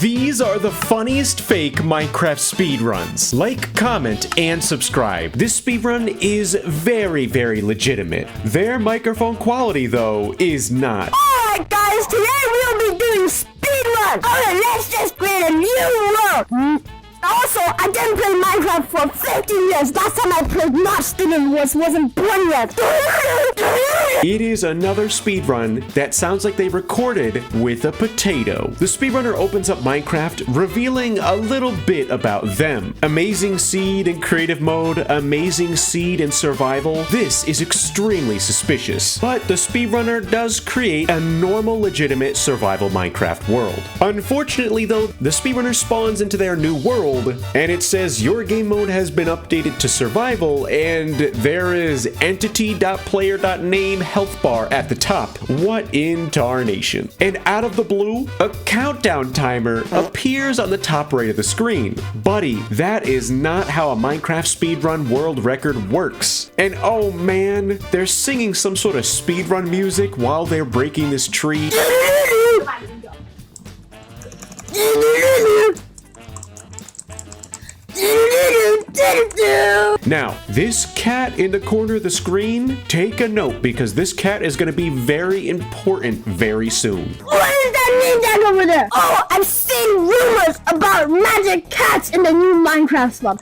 These are the funniest fake Minecraft speedruns. Like, comment, and subscribe. This speedrun is very, very legitimate. Their microphone quality, though, is not. Alright guys, today we'll be doing speedrun. Alright, let's just create a new world. Also, I didn't play Minecraft for 15 years. Last time I played wasn't born yet. It is another speedrun that sounds like they recorded with a potato. The speedrunner opens up Minecraft, revealing a little bit about them. Amazing seed in creative mode, amazing seed in survival. This is extremely suspicious. But the speedrunner does create a normal, legitimate survival Minecraft world. Unfortunately though, the speedrunner spawns into their new world, and it says your game mode has been updated to survival, and there is entity.player.name health bar at the top. What in tarnation? And out of the blue, a countdown timer appears on the top right of the screen. Buddy, that is not how a Minecraft speedrun world record works. And oh man, they're singing some sort of speedrun music while they're breaking this tree. Now, this cat in the corner of the screen, take a note because this cat is going to be very important very soon. What is that name tag over there? Oh, I've seen rumors about magic cats in the new Minecraft spawn.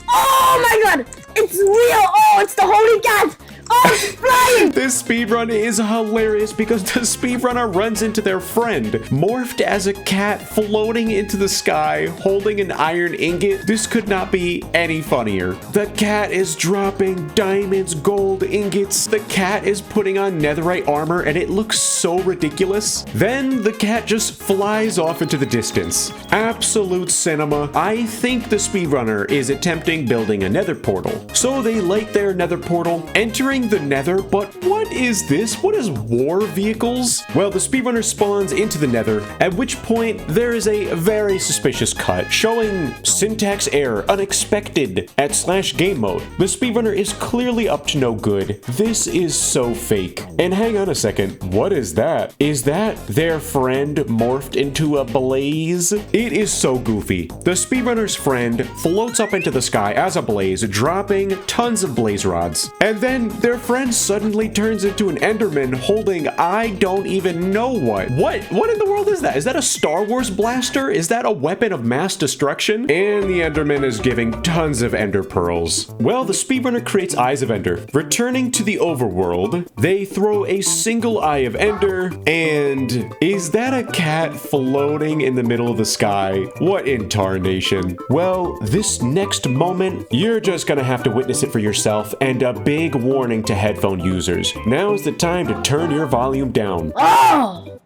Oh my god, it's real. Oh, it's the holy cat. Oh, it's flying! This speedrun is hilarious because the speedrunner runs into their friend, morphed as a cat floating into the sky, holding an iron ingot. This could not be any funnier. The cat is dropping diamonds, gold ingots. The cat is putting on netherite armor and it looks so ridiculous. Then the cat just flies off into the distance. Absolute cinema. I think the speedrunner is attempting building a nether portal. So they light their nether portal, entering the nether, but what is this? What is war vehicles? Well, the speedrunner spawns into the nether, at which point there is a very suspicious cut showing syntax error, unexpected at /game mode. The speedrunner is clearly up to no good. This is so fake. And hang on a second, what is that? Is that their friend morphed into a blaze? It is so goofy. The speedrunner's friend floats up into the sky as a blaze, dropping tons of blaze rods. And then their friend suddenly turns into an Enderman holding I don't even know what. What in the world is that? Is that a Star Wars blaster? Is that a weapon of mass destruction? And the Enderman is giving tons of Ender pearls. Well, the speedrunner creates Eyes of Ender. Returning to the overworld, they throw a single Eye of Ender, and is that a cat floating in the middle of the sky? What in tarnation? Well, this next moment, you're just gonna have to witness it for yourself, and a big warning to headphone users. Now is the time to turn your volume down. Oh!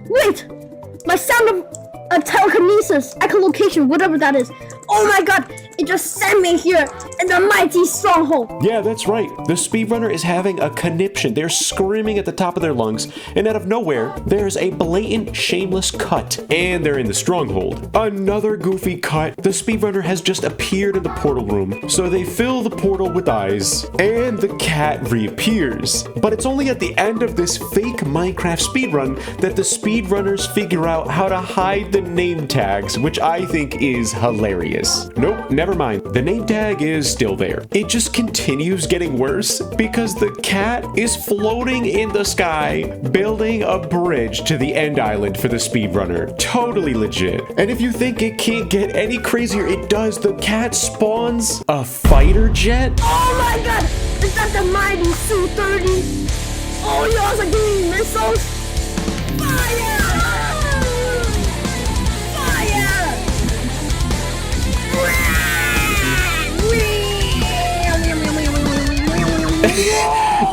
Wait! My sound of telekinesis, echolocation, whatever that is. Oh my god, it just sent me here in the mighty stronghold. Yeah, that's right. The speedrunner is having a conniption. They're screaming at the top of their lungs, and out of nowhere, there's a blatant, shameless cut, and they're in the stronghold. Another goofy cut. The speedrunner has just appeared in the portal room, so they fill the portal with eyes, and the cat reappears. But it's only at the end of this fake Minecraft speedrun that the speedrunners figure out how to hide the name tags, which I think is hilarious. Nope, never mind. The name tag is still there. It just continues getting worse because the cat is floating in the sky, building a bridge to the end island for the speedrunner. Totally legit. And if you think it can't get any crazier, it does. The cat spawns a fighter jet. Oh my god! Is that the mighty Su-30? Oh, you also giving me missiles? Fire!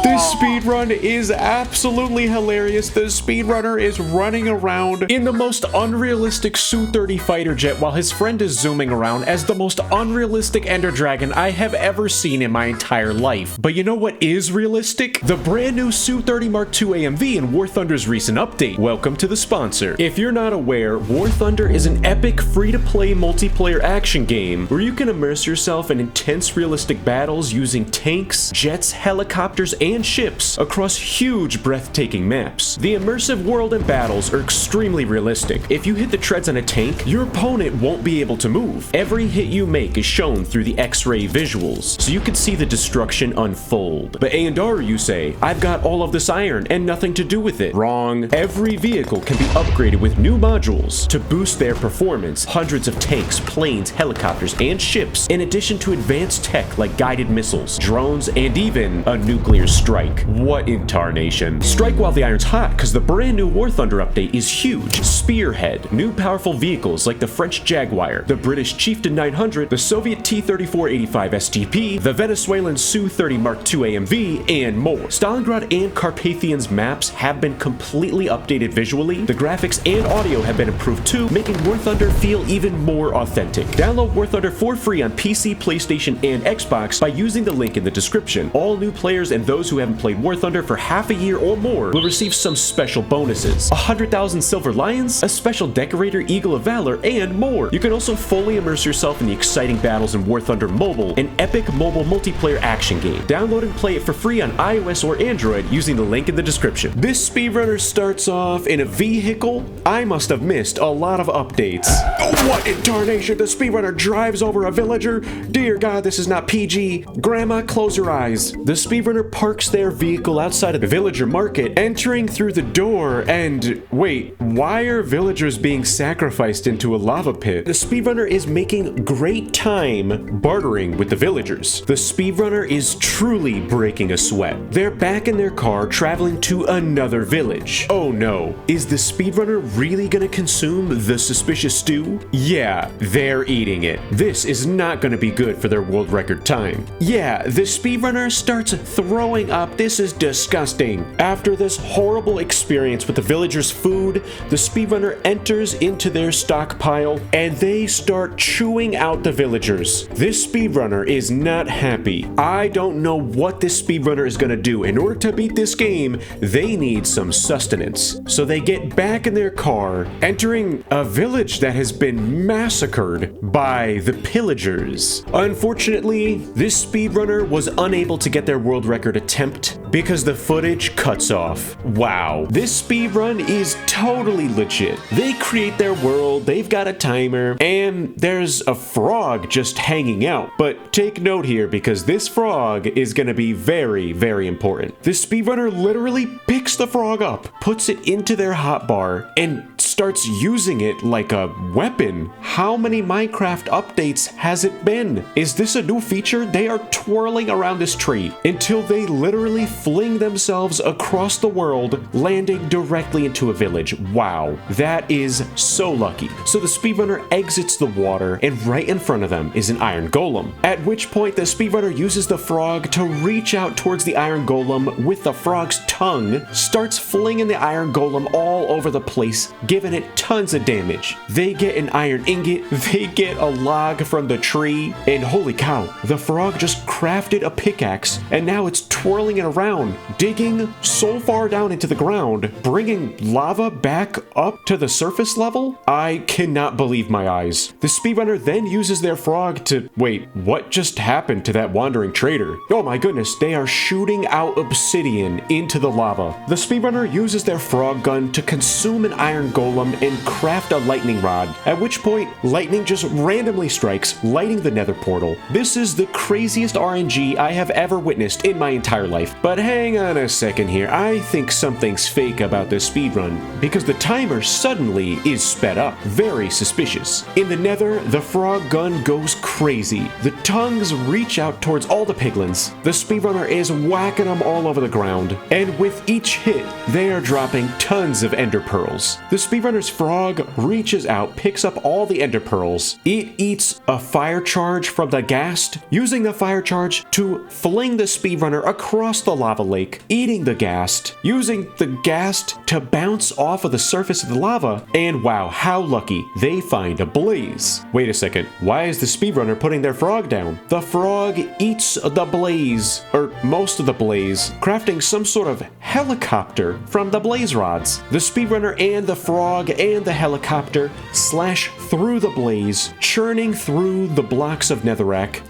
This speedrun is absolutely hilarious. The speedrunner is running around in the most unrealistic Su-30 fighter jet while his friend is zooming around as the most unrealistic Ender Dragon I have ever seen in my entire life. But you know what is realistic? The brand new Su-30 Mark II AMV in War Thunder's recent update. Welcome to the sponsor. If you're not aware, War Thunder is an epic free-to-play multiplayer action game where you can immerse yourself in intense realistic battles using tanks, jets, helicopters, helicopters and ships across huge, breathtaking maps. The immersive world and battles are extremely realistic. If you hit the treads on a tank, your opponent won't be able to move. Every hit you make is shown through the X-ray visuals, so you can see the destruction unfold. But Ayundaru, you say, I've got all of this iron and nothing to do with it. Wrong. Every vehicle can be upgraded with new modules to boost their performance. Hundreds of tanks, planes, helicopters, and ships, in addition to advanced tech like guided missiles, drones, and even a nuclear strike. What in tarnation? Strike while the iron's hot, because the brand new War Thunder update is huge. Spearhead, new powerful vehicles like the French Jaguar, the British Chieftain 900, the Soviet T-3485 STP, the Venezuelan Su-30 Mark II AMV, and more. Stalingrad and Carpathian's maps have been completely updated visually. The graphics and audio have been improved too, making War Thunder feel even more authentic. Download War Thunder for free on PC, PlayStation, and Xbox by using the link in the description. All new players and those who haven't played War Thunder for half a year or more will receive some special bonuses. 100,000 Silver Lions, a special Decorator Eagle of Valor, and more. You can also fully immerse yourself in the exciting battles in War Thunder Mobile, an epic mobile multiplayer action game. Download and play it for free on iOS or Android using the link in the description. This speedrunner starts off in a vehicle. I must have missed a lot of updates. Oh, what in tarnation? The speedrunner drives over a villager? Dear God, this is not PG. Grandma, close your eyes. The speedrunner parks their vehicle outside of the villager market, entering through the door, and wait, why are villagers being sacrificed into a lava pit? The speedrunner is making great time bartering with the villagers. The speedrunner is truly breaking a sweat. They're back in their car traveling to another village. Oh no, is the speedrunner really gonna consume the suspicious stew? Yeah, they're eating it. This is not gonna be good for their world record time. Yeah, the speedrunner starts throwing up. This is disgusting. After this horrible experience with the villagers' food, the speedrunner enters into their stockpile and they start chewing out the villagers. This speedrunner is not happy. I don't know what this speedrunner is gonna do. In order to beat this game, they need some sustenance. So they get back in their car, entering a village that has been massacred by the pillagers. Unfortunately, this speedrunner was unable to get their world record attempt because the footage cuts off. Wow, this speedrun is totally legit. They create their world, they've got a timer, and there's a frog just hanging out. But take note here because this frog is gonna be very, very important. This speedrunner literally picks the frog up, puts it into their hotbar, and starts using it like a weapon. How many Minecraft updates has it been? Is this a new feature? They are twirling around this tree until they literally fling themselves across the world, landing directly into a village. Wow, that is so lucky. So the speedrunner exits the water, and right in front of them is an iron golem. At which point the speedrunner uses the frog to reach out towards the iron golem with the frog's tongue, starts flinging the iron golem all over the place, giving it tons of damage. They get an iron ingot, they get a log from the tree, and holy cow, the frog just crafted a pickaxe, and now it's twirling it around, digging so far down into the ground, bringing lava back up to the surface level? I cannot believe my eyes. The speedrunner then uses their frog to... Wait, what just happened to that wandering trader? Oh my goodness, they are shooting out obsidian into the lava. The speedrunner uses their frog gun to consume an iron golem and craft a lightning rod, at which point lightning just randomly strikes, lighting the nether portal. This is the craziest RNG I have ever witnessed in my entire life. But hang on a second here, I think something's fake about this speedrun, because the timer suddenly is sped up. Very suspicious. In the nether, the frog gun goes crazy. The tongues reach out towards all the piglins. The speedrunner is whacking them all over the ground, and with each hit, they are dropping tons of ender pearls. The speedrunner's frog reaches out, picks up all the ender pearls. It eats a fire charge from the ghast, using the fire charge to fling the speedrunner across the lava lake, eating the ghast, using the ghast to bounce off of the surface of the lava, and wow, how lucky, they find a blaze. Wait a second, why is the speedrunner putting their frog down? The frog eats the blaze, or most of the blaze, crafting some sort of helicopter from the blaze rods. The speedrunner and the frog and the helicopter slash through the blaze, churning through the blocks of netherrack,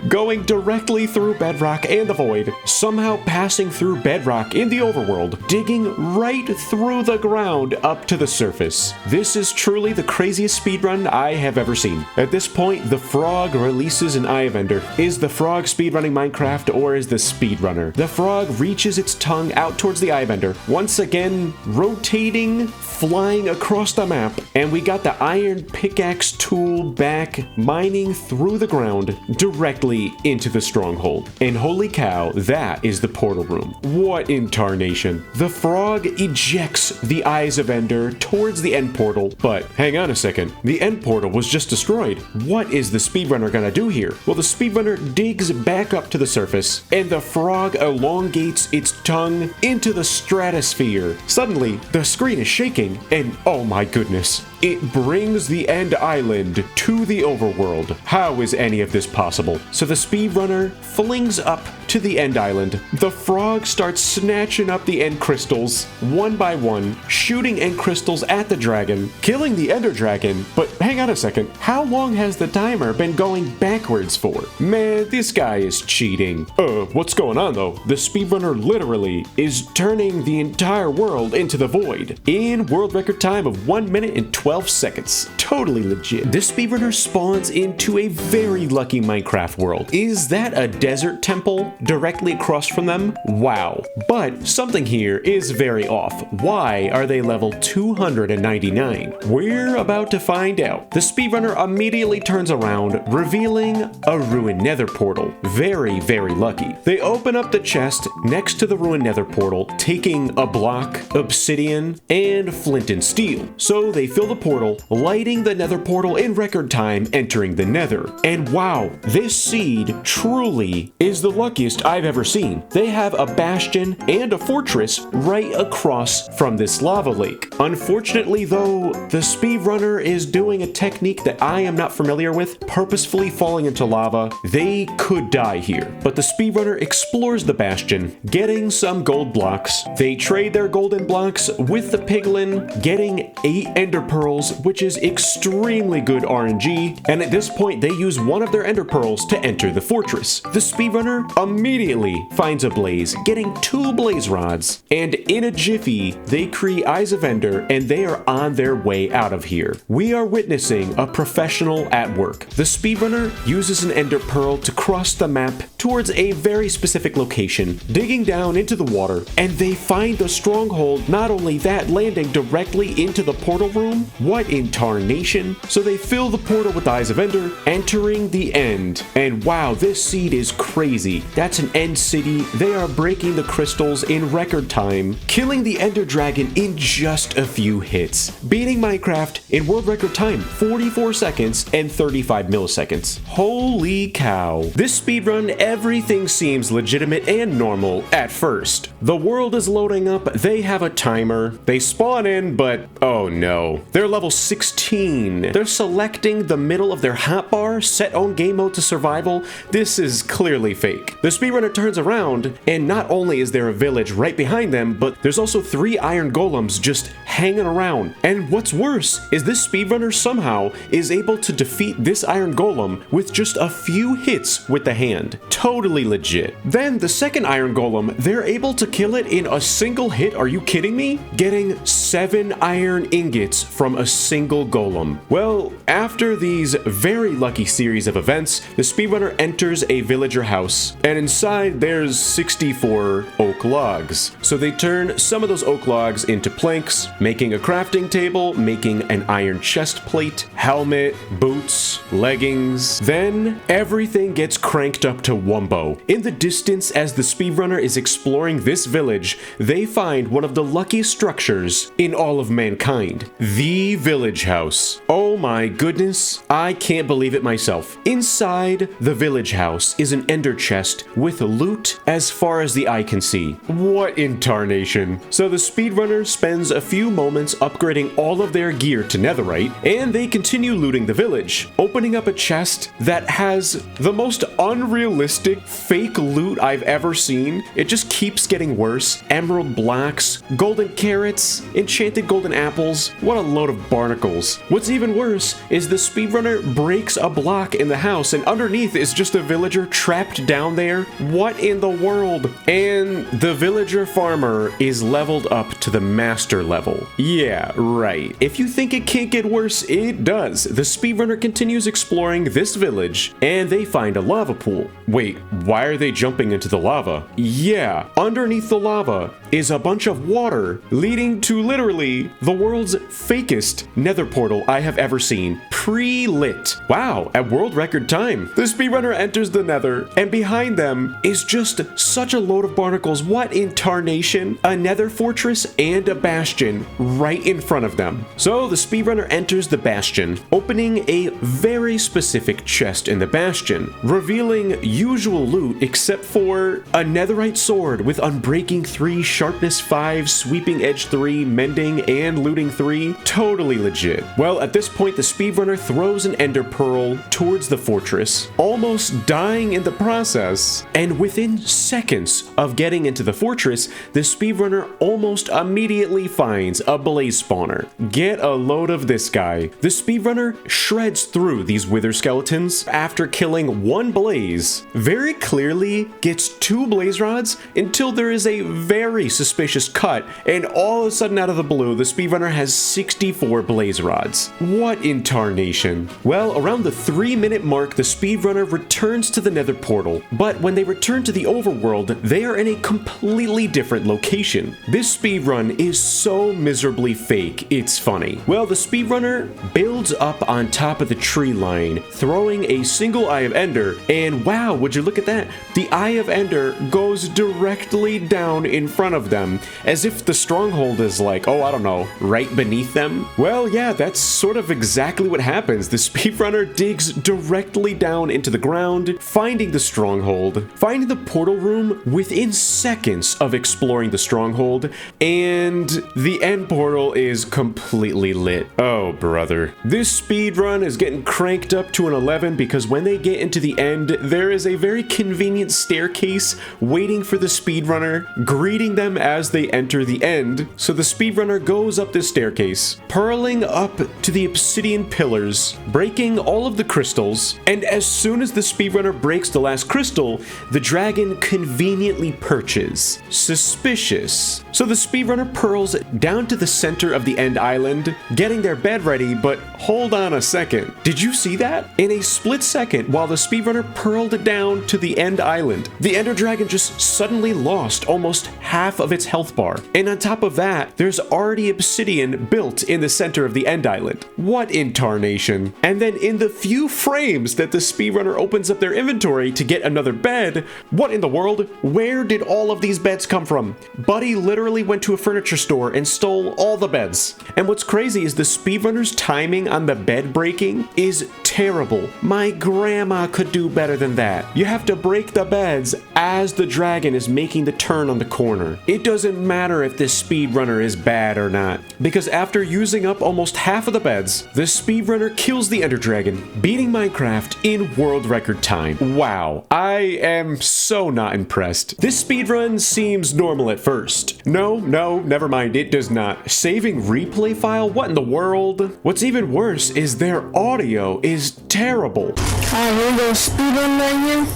going directly through bedrock and the void. Some somehow passing through bedrock in the overworld, digging right through the ground up to the surface. This is truly the craziest speedrun I have ever seen. At this point, the frog releases an eye of ender. Is the frog speedrunning Minecraft, or is the speedrunner? The frog reaches its tongue out towards the eye of ender, once again rotating, flying across the map, and we got the iron pickaxe tool back, mining through the ground directly into the stronghold. And holy cow, that is the portal room. What in tarnation? The frog ejects the eyes of ender towards the end portal, but hang on a second, the end portal was just destroyed. What is the speedrunner gonna do here? Well, the speedrunner digs back up to the surface, and the frog elongates its tongue into the stratosphere. Suddenly, the screen is shaking, and oh my goodness, it brings the end island to the overworld. How is any of this possible? So the speedrunner flings up to the end island. The frog starts snatching up the end crystals one by one, shooting end crystals at the dragon, killing the ender dragon. But hang on a second, how long has the timer been going backwards for? Man, this guy is cheating. What's going on though? The speedrunner literally is turning the entire world into the void in world record time of 1 minute and 12 seconds. Totally legit. This speedrunner spawns into a very lucky Minecraft world. Is that a desert temple directly across from them? Wow. But something here is very off. Why are they level 299? We're about to find out. The speedrunner immediately turns around, revealing a ruined nether portal. Very, very lucky. They open up the chest next to the ruined nether portal, taking a block, obsidian, and flint and steel. So they fill the portal, lighting the nether portal in record time, entering the nether. And wow, this seed truly is the luckiest I've ever seen. They have a bastion and a fortress right across from this lava lake. Unfortunately though, the speedrunner is doing a technique that I am not familiar with, purposefully falling into lava. They could die here, but the speedrunner explores the bastion, getting some gold blocks. They trade their golden blocks with the piglin, getting 8 ender pearls, which is extremely good RNG, and at this point they use one of their ender pearls to enter the fortress. The speedrunner immediately finds a blaze, getting 2 blaze rods, and in a jiffy they create eyes of ender, and they are on their way out of here. We are witnessing a professional at work. The speedrunner uses an ender pearl to cross the map towards a very specific location, digging down into the water, and they find the stronghold. Not only that, landing directly into the portal room. What in tarnation? So they fill the portal with eyes of ender, entering the end. And wow, this seed is crazy. That's an end city. They are breaking the crystals in record time, killing the ender dragon in just a few hits, beating Minecraft in world record time, 44 seconds and 35 milliseconds. Holy cow. This speedrun, everything seems legitimate and normal at first. The world is loading up, they have a timer, they spawn in, but oh no. They're level 16. They're selecting the middle of their hotbar, set on game mode to survival. This is clearly fake. The speedrunner turns around, and not only is there a village right behind them, but there's also 3 iron golems just hanging around. And what's worse is this speedrunner somehow is able to defeat this iron golem with just a few hits with the hand. Totally legit. Then the second iron golem, they're able to kill it in a single hit. Are you kidding me? Getting 7 iron ingots from a single golem. Well, after these very lucky series of events, the speedrunner enters a villager house, and inside there's 64 oak logs. So they turn some of those oak logs into planks, making a crafting table, making an iron chest plate, helmet, boots, leggings. Then everything gets cranked up to wumbo. In the distance, as the speedrunner is exploring this village, they find one of the luckiest structures in all of mankind. The village house. Oh my goodness, I can't believe it myself. Inside the village house is an ender chest with loot as far as the eye can see. What in tarnation. So the speedrunner spends a few moments upgrading all of their gear to netherite, and they continue looting the village, opening up a chest that has the most unrealistic fake loot I've ever seen. It just keeps getting worse. Emerald blocks, golden carrots, enchanted golden apples. What a load of of barnacles. What's even worse is the speedrunner breaks a block in the house and underneath is just a villager trapped down there. What in the world? And the villager farmer is leveled up to the master level. Yeah, right. If you think it can't get worse, it does. The speedrunner continues exploring this village and they find a lava pool. Wait, why are they jumping into the lava? Yeah, underneath the lava is a bunch of water leading to literally the world's fakest nether portal I have ever seen. Pre-lit. Wow, at world record time. The speedrunner enters the nether and behind them is just such a load of barnacles. What in tarnation? A nether fortress and a bastion right in front of them. So the speedrunner enters the bastion, opening a very specific chest in the bastion, revealing usual loot except for a netherite sword with unbreaking 3, sharpness 5, sweeping edge 3, mending and looting 3. Totally legit. Well, at this point the speedrunner throws an ender pearl towards the fortress, almost dying in the process, and within seconds of getting into the fortress, the speedrunner almost immediately finds a blaze spawner. Get a load of this guy. The speedrunner shreds through these wither skeletons after killing one blaze, very clearly gets 2 blaze rods until there is a very suspicious cut, and all of a sudden out of the blue, the speedrunner has 64 blaze rods. What in tarnation? Well, around the 3-minute mark, the speedrunner returns to the nether portal, but when they return to the overworld, they are in a completely different location. This speedrun is so miserably fake, it's funny. Well, the speedrunner builds up on top of the tree line, throwing a single Eye of Ender, and wow, would you look at that? The Eye of Ender goes directly down in front of them, as if the stronghold is like, oh, I don't know, right beneath them? Well, yeah, that's sort of exactly what happens. The speedrunner digs directly down into the ground, finding the stronghold, finding the portal room within seconds of exploring the stronghold, and the end portal is completely lit. Oh, brother. This speedrun is getting cranked up to an 11 because when they get into the end, there is a very convenient staircase waiting for the speedrunner, greeting them as they enter the end. So the speedrunner goes up this staircase, purling up to the obsidian pillars, breaking all of the crystals, and as soon as the speedrunner breaks the last crystal, the dragon conveniently perches. Suspicious. So the speedrunner pearls down to the center of the end island, getting their bed ready, but hold on a second. Did you see that? In a split second, while the speedrunner purled down to the end island, the ender dragon just suddenly lost almost half of its health bar. And on top of that, there's already obsidian built in the center of the end island. What in tarnation? And then in the few frames that the speedrunner opens up their inventory to get another bed, what in the world? Where did all of these beds come from? Buddy literally went to a furniture store and stole all the beds. And what's crazy is the speedrunner's timing on the bed breaking is terrible. My grandma could do better than that. You have to break the beds as the dragon is making the turn on the corner. It doesn't matter if this speedrunner is bad or not, because after using up almost half of the beds, the speedrunner kills the ender dragon, beating Minecraft in world record time. Wow, I am so not impressed. This speedrun seems normal at first. No, never mind, it does not. Saving replay file? What in the world? What's even worse is their audio is terrible. We're gonna speedrun right here.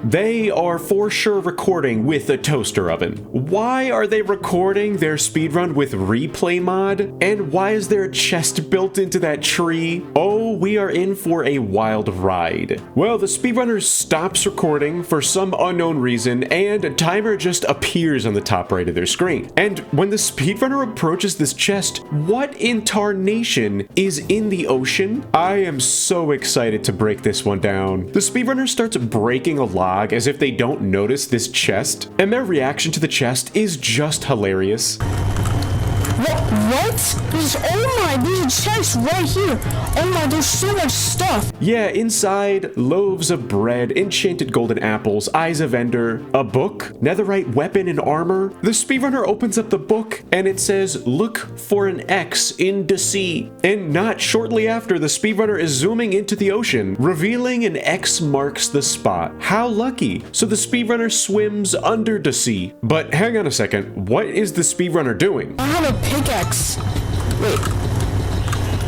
They are for sure recording with a toaster oven. Why are they recording their speedrun with replay mod? And why is there a chest built into that tree? Oh, we are in for a wild ride. Well, the speedrunner stops recording for some unknown reason, and a timer just appears on the top right of their screen. And when the speedrunner approaches this chest, what in tarnation is in the ocean? I am so excited to break this one down. The speedrunner starts breaking a log as if they don't notice this chest, and their reaction to the chest is just hilarious. What? There's a chest right here. Oh my, there's so much stuff. Yeah, inside, loaves of bread, enchanted golden apples, eyes of ender, a book, netherite weapon and armor. The speedrunner opens up the book and it says, look for an X in the sea. And not shortly after, the speedrunner is zooming into the ocean, revealing an X marks the spot. How lucky. So the speedrunner swims under the sea. But hang on a second, what is the speedrunner doing? I have a pickaxe. Wait.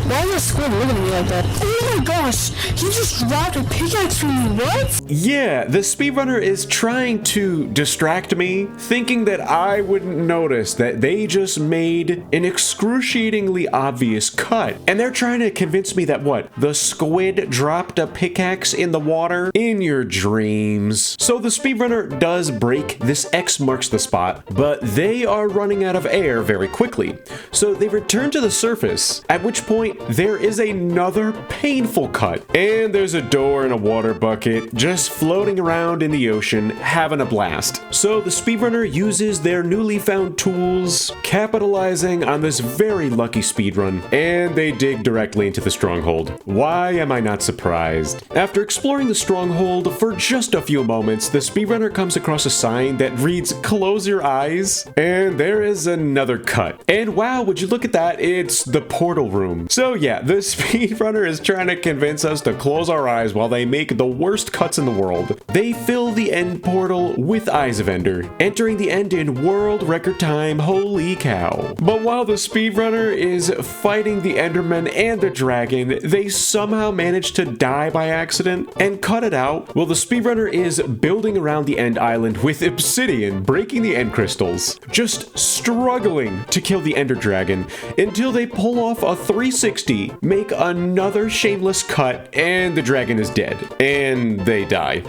Why is the squid looking at me like that? Oh my gosh! He just dropped a pickaxe from me. What? Yeah, the speedrunner is trying to distract me, thinking that I wouldn't notice that they just made an excruciatingly obvious cut. And they're trying to convince me that what? The squid dropped a pickaxe in the water? In your dreams. So the speedrunner does break this X marks the spot, but they are running out of air very quickly. So they return to the surface, at which point there is another painful cut. And there's a door and a water bucket just floating around in the ocean, having a blast. So the speedrunner uses their newly found tools, capitalizing on this very lucky speedrun, and they dig directly into the stronghold. Why am I not surprised? After exploring the stronghold for just a few moments, the speedrunner comes across a sign that reads, "Close your eyes," and there is another cut. And wow, would you look at that? It's the portal room. So yeah, the speedrunner is trying to convince us to close our eyes while they make the worst cuts in the world. They fill the end portal with Eyes of Ender, entering the end in world record time. Holy cow. But while the speedrunner is fighting the Enderman and the dragon, they somehow manage to die by accident and cut it out. Well, the speedrunner is building around the end island with obsidian, breaking the end crystals, just struggling to kill the ender dragon until they pull off a 360, make another shameless cut, and the dragon is dead. And they die.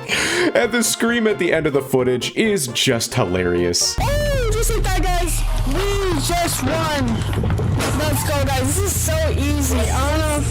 And the scream at the end of the footage is just hilarious. Oh, just like that, guys. We just won. Let's go, guys. This is so easy. I don't know.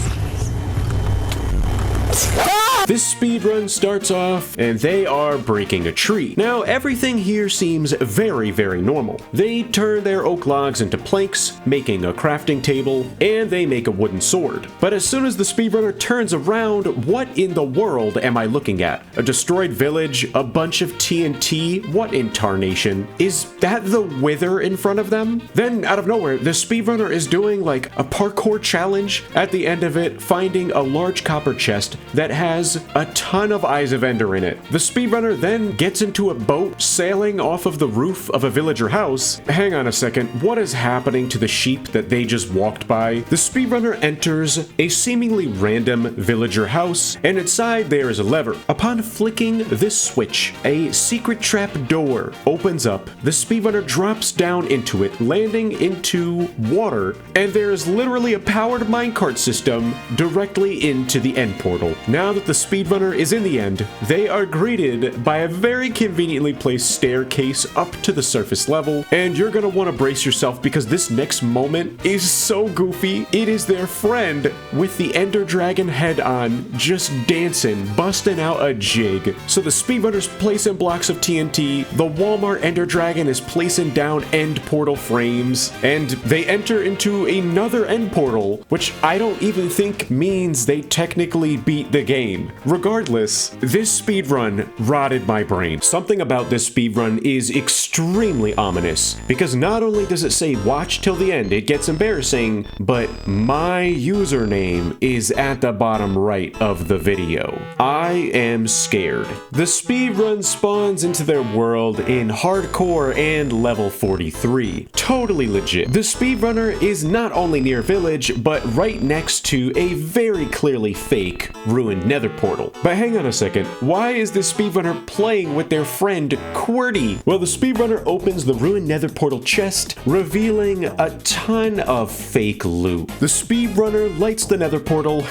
This speedrun starts off, and they are breaking a tree. Now, everything here seems very, very normal. They turn their oak logs into planks, making a crafting table, and they make a wooden sword. But as soon as the speedrunner turns around, what in the world am I looking at? A destroyed village? A bunch of TNT? What in tarnation? Is that the wither in front of them? Then, out of nowhere, the speedrunner is doing like a parkour challenge. At the end of it, finding a large copper chest that has a ton of Eyes of Ender in it. The speedrunner then gets into a boat sailing off of the roof of a villager house. Hang on a second, what is happening to the sheep that they just walked by? The speedrunner enters a seemingly random villager house, and inside there is a lever. Upon flicking this switch, a secret trap door opens up. The speedrunner drops down into it, landing into water, and there is literally a powered minecart system directly into the end portal. Now that the speedrunner is in the end, they are greeted by a very conveniently placed staircase up to the surface level, and you're gonna want to brace yourself because this next moment is so goofy. It is their friend with the ender dragon head on, just dancing, busting out a jig. So the speedrunner's placing blocks of TNT, the Walmart ender dragon is placing down end portal frames, and they enter into another end portal, which I don't even think means they technically beat the game. Regardless, this speedrun rotted my brain. Something about this speedrun is extremely ominous, because not only does it say watch till the end, it gets embarrassing, but my username is at the bottom right of the video. I am scared. The speedrun spawns into their world in hardcore and level 43. Totally legit. The speedrunner is not only near village, but right next to a very clearly fake ruined nether portal. But hang on a second, why is this speedrunner playing with their friend QWERTY? Well, the speedrunner opens the ruined nether portal chest, revealing a ton of fake loot. The speedrunner lights the nether portal,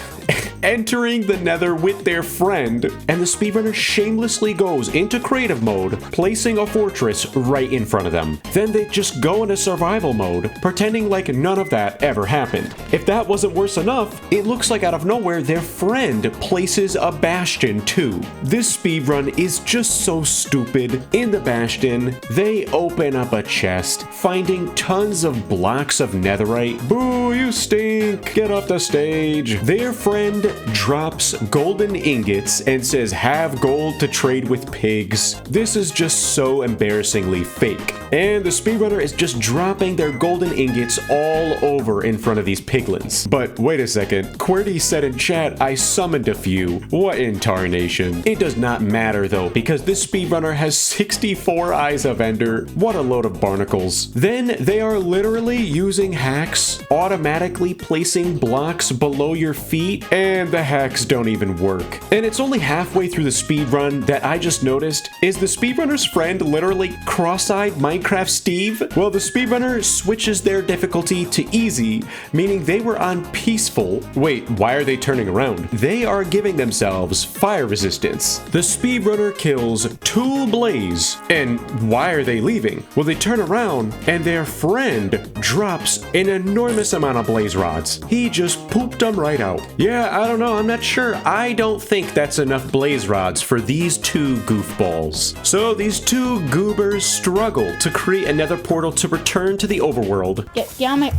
entering the nether with their friend, and the speedrunner shamelessly goes into creative mode, placing a fortress right in front of them. Then they just go into survival mode, pretending like none of that ever happened. If that wasn't worse enough, it looks like out of nowhere their friend places a bastion too. This speedrun is just so stupid. In the bastion, they open up a chest, finding tons of blocks of netherite. Boo, you stink! Get off the stage. Their friend drops golden ingots and says have gold to trade with pigs. This is just so embarrassingly fake. And the speedrunner is just dropping their golden ingots all over in front of these piglins. But wait a second, QWERTY said in chat I summoned a few. What in tarnation? It does not matter though, because this speedrunner has 64 eyes of Ender. What a load of barnacles. Then they are literally using hacks, automatically placing blocks below your feet, and the hacks don't even work. And it's only halfway through the speedrun that I just noticed, is the speedrunner's friend literally cross-eyed Minecraft Steve? Well, the speedrunner switches their difficulty to easy, meaning they were on peaceful. Wait, why are they turning around? They are giving themselves fire resistance. The speedrunner kills 2 blaze, and why are they leaving? Well, they turn around and their friend drops an enormous amount of blaze rods. He just pooped them right out. Yeah, I don't know, I'm not sure. I don't think that's enough blaze rods for these 2 goofballs. So these 2 goobers struggle to create another portal to return to the overworld. Get out of my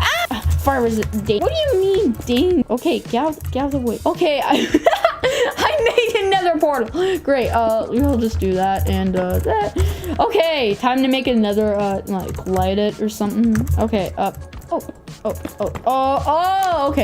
fire resist. Ding. What do you mean ding? Okay, get out of the way. Okay, I made another portal. Great. We'll just do that and that. Okay, time to make another like light it or something. Okay. Okay. Oh,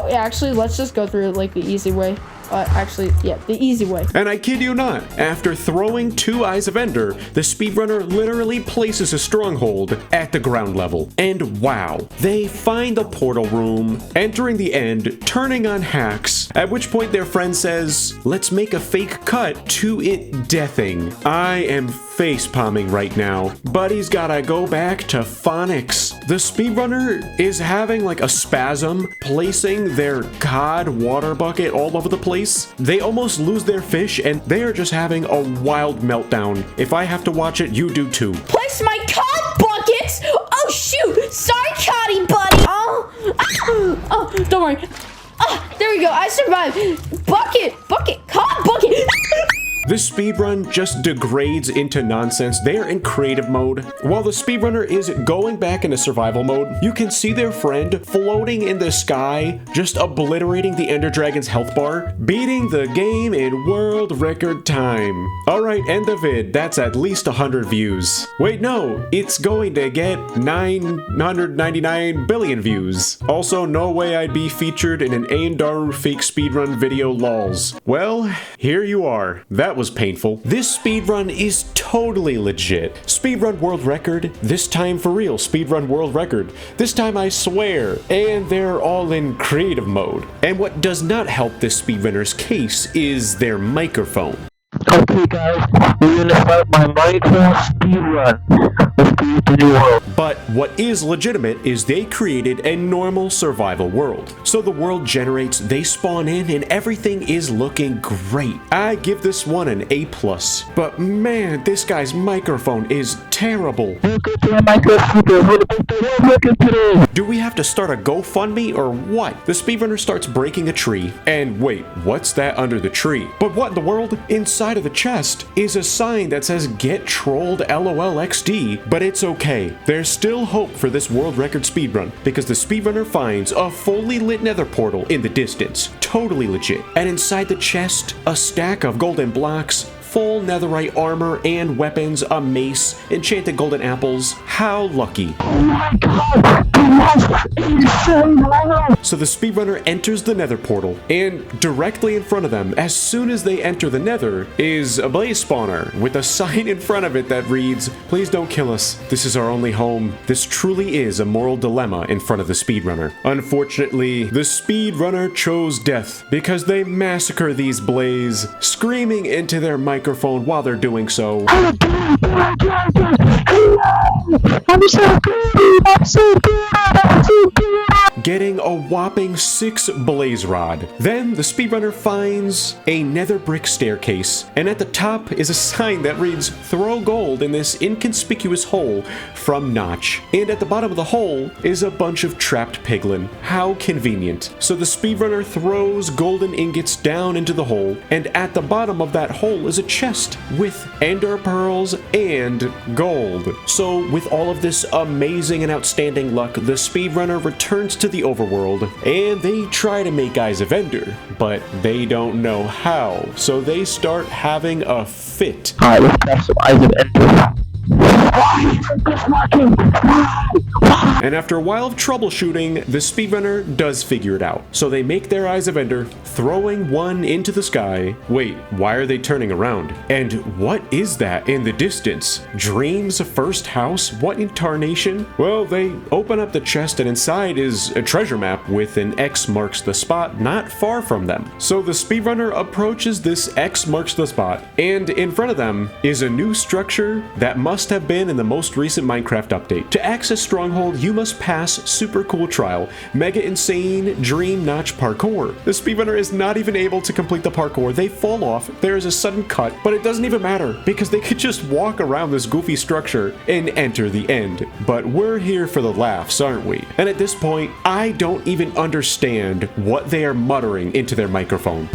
yeah, actually, let's just go through like the easy way. Actually, yeah, the easy way. And I kid you not, after throwing 2 Eyes of Ender, the speedrunner literally places a stronghold at the ground level. And wow, they find the portal room, entering the end, turning on hacks, at which point their friend says, let's make a fake cut to it deathing. I am face palming right now. Buddy's gotta go back to phonics. The speedrunner is having like a spasm, placing their cod water bucket all over the place. They almost lose their fish and they are just having a wild meltdown. If I have to watch it, you do too. Place my cod buckets! Oh shoot! Sorry, Coddy buddy! Oh, don't worry. There we go, I survived. Bucket, cod bucket! This speedrun just degrades into nonsense. They are in creative mode. While the speedrunner is going back into survival mode, you can see their friend floating in the sky, just obliterating the Ender Dragon's health bar, beating the game in world record time. Alright, end the vid. That's at least 100 views. Wait, no, it's going to get 999 billion views. Also, no way I'd be featured in an Ayundaru fake speedrun video lols. Well, here you are. That was painful. This speedrun is totally legit. Speedrun world record, this time for real. Speedrun world record, this time I swear. And they're all in creative mode. And what does not help this speedrunner's case is their microphone. Okay guys, we're gonna start my Minecraft speedrun. Let's create the new world. But what is legitimate is they created a normal survival world. So the world generates, they spawn in, and everything is looking great. I give this one an A+. But man, this guy's microphone is terrible. Welcome to my Minecraft speedrun. What about the world record today? Do we have to start a GoFundMe or what? The speedrunner starts breaking a tree. And wait, what's that under the tree? But what in the world? Inside of the chest is a sign that says get trolled LOL XD, but it's okay. There's still hope for this world record speedrun because the speedrunner finds a fully lit nether portal in the distance. Totally legit. And inside the chest, a stack of golden blocks, full netherite armor and weapons, a mace, enchanted golden apples. How lucky. Oh my god! So the speedrunner enters the nether portal, and directly in front of them, as soon as they enter the nether, is a blaze spawner with a sign in front of it that reads, "Please don't kill us. This is our only home." This truly is a moral dilemma in front of the speedrunner. Unfortunately, the speedrunner chose death because they massacre these blaze, screaming into their microphone while they're doing so. I'm so good! I'm so good! I'm so good! Getting a whopping 6 blaze rod. Then the speedrunner finds a nether brick staircase, and at the top is a sign that reads, "Throw gold in this inconspicuous hole from Notch." And at the bottom of the hole is a bunch of trapped piglin. How convenient. So the speedrunner throws golden ingots down into the hole, and at the bottom of that hole is a chest with ender pearls and gold. So with all of this amazing and outstanding luck, the speedrunner returns to the overworld, and they try to make Eyes of Ender, but they don't know how, so they start having a fit. Alright, let's grab some Eyes of Ender. And after a while of troubleshooting, the speedrunner does figure it out. So they make their Eyes of Ender, throwing one into the sky. Wait, why are they turning around? And what is that in the distance? Dream's first house? What in tarnation? Well, they open up the chest and inside is a treasure map with an X marks the spot not far from them. So the speedrunner approaches this X marks the spot, and in front of them is a new structure that must have been in the most recent Minecraft update. To access Stronghold, you must pass super cool trial, mega insane dream notch parkour. The speedrunner is not even able to complete the parkour. They fall off, there is a sudden cut, but it doesn't even matter because they could just walk around this goofy structure and enter the end. But we're here for the laughs, aren't we? And at this point, I don't even understand what they are muttering into their microphone.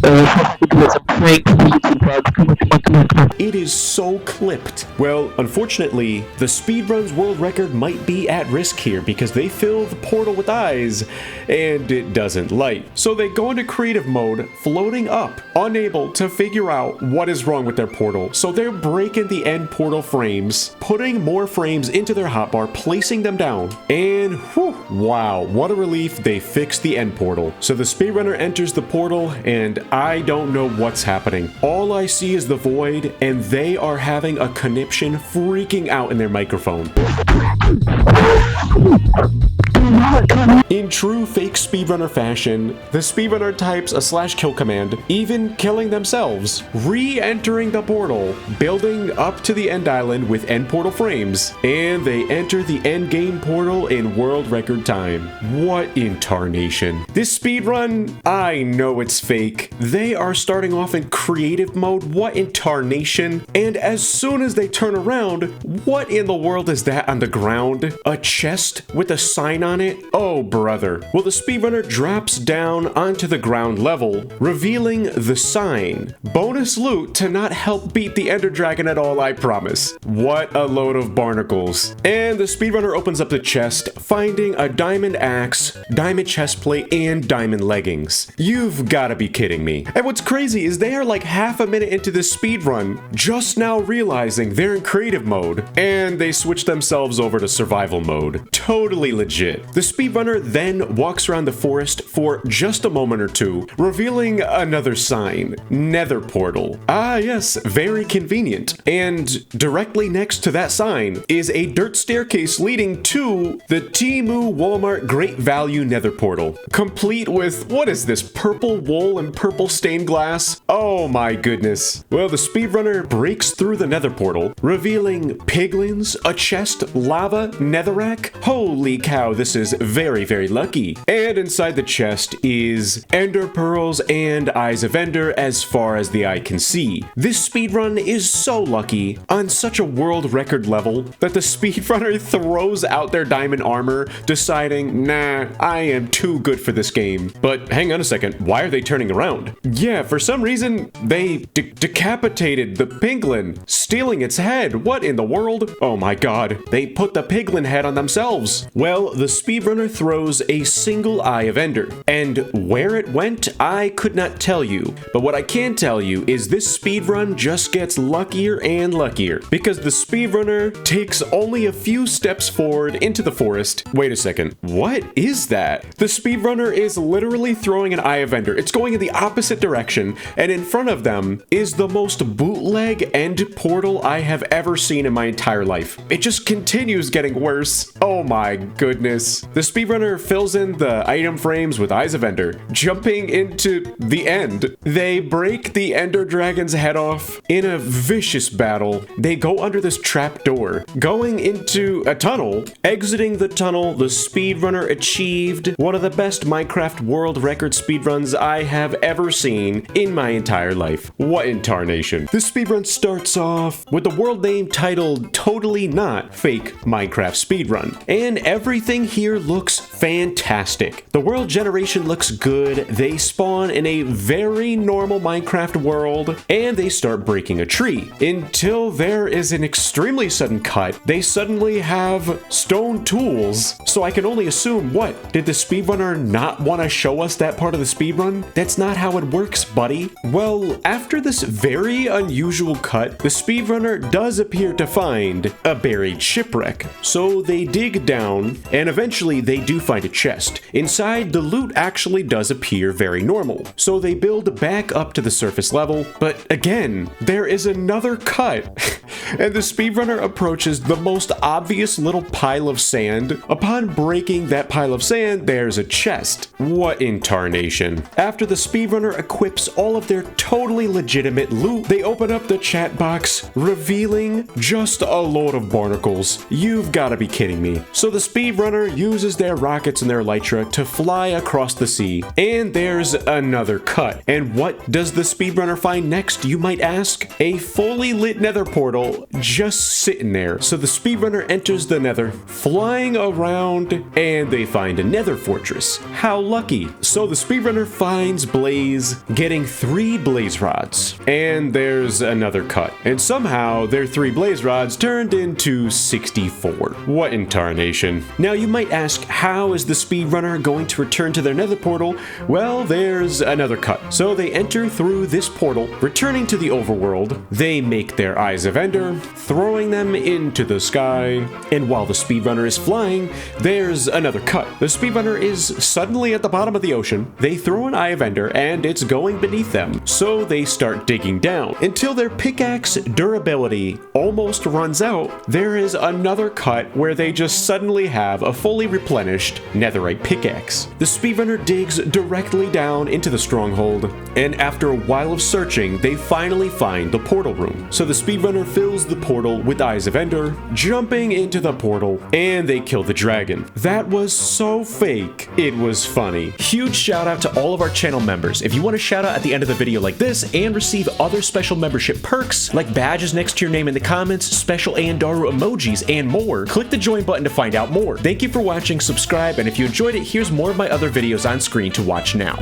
It is so clipped. Well, unfortunately, the Speedruns world record might be at risk here because they fill the portal with eyes and it doesn't light. So they go into creative mode, floating up, unable to figure out what is wrong with their portal. So they're breaking the end portal frames, putting more frames into their hotbar, placing them down, and whew, wow, what a relief, they fixed the end portal. So the speedrunner enters the portal and I don't know what's happening. All I see is the void and they are having a conniption, freaking out in their microphone. In true fake speedrunner fashion, the speedrunner types a /kill command, even killing themselves, re-entering the portal, building up to the end island with end portal frames, and they enter the end game portal in world record time. What in tarnation? This speedrun, I know it's fake. They are starting off in creative mode, what in tarnation? And as soon as they turn around, what in the world is that on the ground? A chest with a sign on it? Oh brother. Well, the speedrunner drops down onto the ground level, revealing the sign. Bonus loot to not help beat the Ender Dragon at all, I promise. What a load of barnacles. And the speedrunner opens up the chest, finding a diamond axe, diamond chest plate, and diamond leggings. You've gotta be kidding me. And what's crazy is they are like half a minute into this speedrun, just now realizing they're in creative mode, and they switch themselves over to survival mode. Totally legit. The speedrunner then walks around the forest for just a moment or two, revealing another sign, Nether Portal. Ah yes, very convenient. And directly next to that sign is a dirt staircase leading to the Temu Walmart Great Value Nether Portal, complete with, what is this, purple wool and purple stained glass? Oh my goodness. Well, the speedrunner breaks through the Nether Portal, revealing piglins, a chest, lava, netherrack. Holy cow, this is very, very lucky. And inside the chest is ender pearls and Eyes of Ender as far as the eye can see. This speedrun is so lucky, on such a world record level, that the speedrunner throws out their diamond armor, deciding, nah, I am too good for this game. But hang on a second, why are they turning around? Yeah, for some reason, they decapitated the piglin, stealing its head. What in the world? Oh my god, they put the piglin head on themselves. Well, the speedrunner throws a single Eye of Ender, and where it went, I could not tell you. But what I can tell you is this speedrun just gets luckier and luckier, because the speedrunner takes only a few steps forward into the forest. Wait a second, what is that? The speedrunner is literally throwing an Eye of Ender. It's going in the opposite direction, and in front of them is the most bootleg end portal I have ever seen in my entire life. It just continues getting worse. Oh my goodness. The speedrunner fills in the item frames with Eyes of Ender, jumping into the end. They break the Ender Dragon's head off in a vicious battle. They go under this trap door, going into a tunnel. Exiting the tunnel, the speedrunner achieved one of the best Minecraft world record speedruns I have ever seen in my entire life. What in tarnation? This speedrun starts off with the world name titled Totally Not Fake Minecraft Speedrun, and everything here looks fantastic. The world generation looks good. They spawn in a very normal Minecraft world, and they start breaking a tree. Until there is an extremely sudden cut, they suddenly have stone tools. So I can only assume, what? Did the speedrunner not want to show us that part of the speedrun? That's not how it works, buddy. Well, after this very unusual cut, the speedrunner does appear to find a buried shipwreck. So they dig down, and eventually they do find a chest. Inside, the loot actually does appear very normal. So they build back up to the surface level, but again, there is another cut. And the speedrunner approaches the most obvious little pile of sand. Upon breaking that pile of sand, there's a chest. What in tarnation? After the speedrunner equips all of their totally legitimate loot, they open up the chat box, revealing just a load of barnacles. You've got to be kidding me. So the speedrunner uses their rockets and their elytra to fly across the sea, and there's another cut. And what does the speedrunner find next, you might ask? A fully lit nether portal just sitting there. So the speedrunner enters the nether, flying around, and they find a nether fortress. How lucky. So the speedrunner finds Blaze, getting 3 blaze rods. And there's another cut. And somehow their 3 blaze rods turned into 64. What in tarnation? Now you might ask, how is the speedrunner going to return to their nether portal? Well, there's another cut. So they enter through this portal, returning to the overworld. They make their eyes of Ender, throwing them into the sky. And while the speedrunner is flying, there's another cut. The speedrunner is suddenly at the bottom of the ocean. They throw an eye of Ender, and it's going beneath them. So they start digging down until their pickaxe durability almost runs out. There is another cut where they just suddenly have a fully replenished netherite pickaxe. The speedrunner digs directly down into the stronghold, and after a while of searching, they finally find the portal room. So the speedrunner fills the portal with eyes of Ender, jumping into the portal, and they kill the dragon. That was so fake, it was funny. Huge shout out to all of our channel members. If you want a shout out at the end of the video like this and receive other special membership perks like badges next to your name in the comments, special Ayundaru emojis, and more, click the join button to find out more. Thank you for watching, subscribe, and if you enjoyed it, here's more of my other videos on screen to watch now.